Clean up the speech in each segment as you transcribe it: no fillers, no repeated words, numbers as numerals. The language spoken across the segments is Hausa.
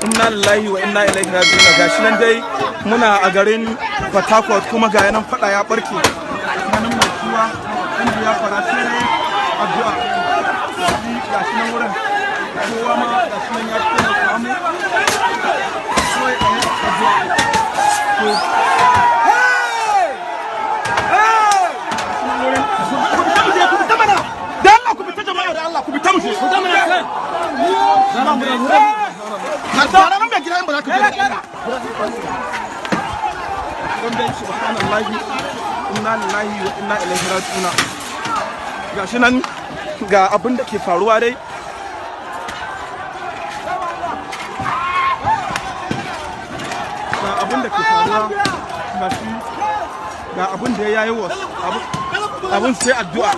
inna lillahi wa inna ilaihi raji'un. Gashi nan dai muna a garin Port Harcourt kuma ga yanan fada ya barke tsakanin mai kiwa inda ya fara sai dai addu'a gashi nan wurin kowa ma gashi nan ya fito da samu sai addu'a gashi nan ga abin da ke faruwa dai ga abin da ya yi wasu abin sai addu'a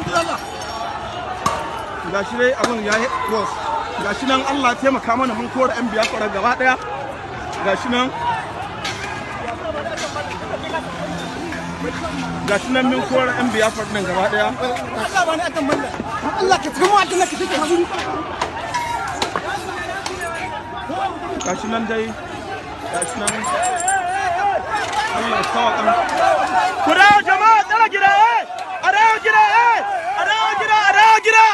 gashi dai abin ya yi wasu gashi nan Allah taimaka mana mun kora yan biya kwara gaba daya gashi nan mun kora yan biya kwara nan gaba daya Allah ka tsamo a kana ka take hazuri gashi nan dai gashi nan Allah tawaka kura jama'a tsara gida arawa gida arawa gida arawa gida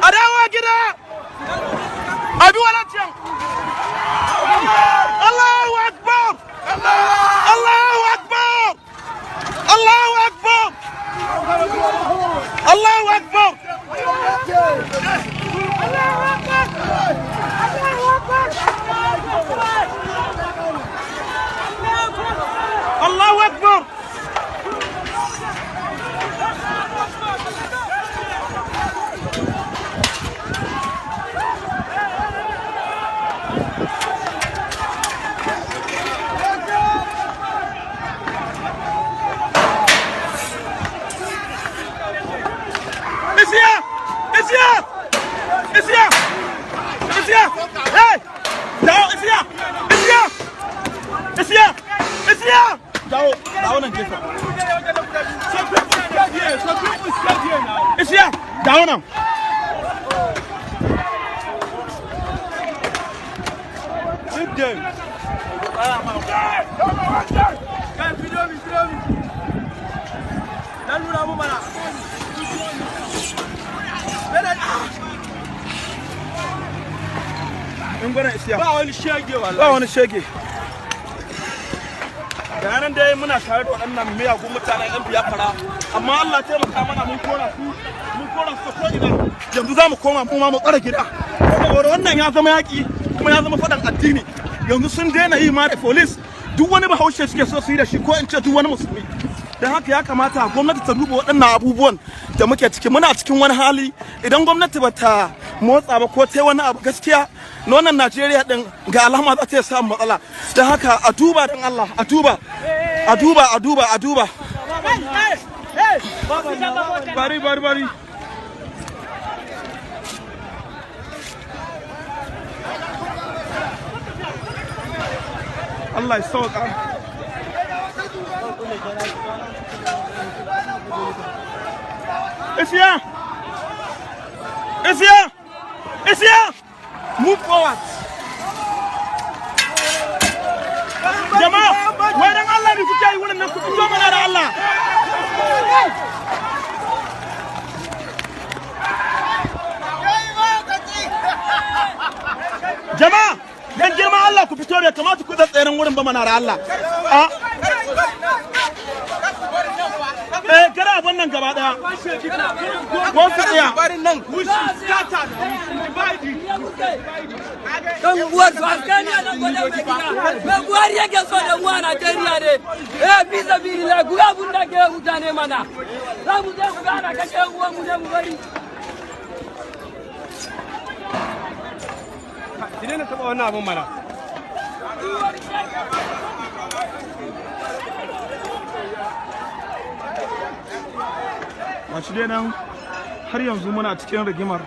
arawa gida abi walatiyan Allahu akbar Allahu akbar Allahu akbar Allahu akbar Allahu akbar Down him. Sit down. Ba wani shege. Da yanan dai muna tare da waɗannan miyagun mutanen yan biyafara amma Allah taimaka mana mun kora su ko ina yanzu za mu koma mu ma mu tsara gida saboda wannan ya zama yaƙi kuma ya zama faɗan addini yanzu sun daina yi ma da police duk wani bahaushe suke so su yi da shi ko in ce duk wani musulmi don haka ya kamata gwamnati ta duba waɗannan abubuwan da muke ciki muna cikin wani hali idan gwamnati ba ta motsa ba ko ta wani abu gaskiya na wannan Najeriya din ga alama za ta samu matsala don haka a duba don Allah a duba bari Allah ya sauka Isiya move forward jama'a wai dan Allah ne kuke yi wannan ku fito mana da Allah jama'a dan girman Allah ku fito da kamata ku da tseren wurin ba mana da Allah gara abin nan gaba daya wasu tsaya dan uwar su Afghaniya nan gwada mai gida mai buhari yake so da uwa Najeriya ne fi sabilillah ku ga abun da ke mutane mana za mu je ku gana kake uwan mu je mu bari ki ne taba wannan abun mana shi dai nan har yanzu muna cikin rigimar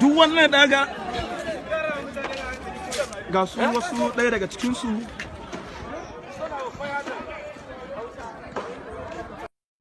duk wannan daga ga su wasu ɗaya daga cikinsu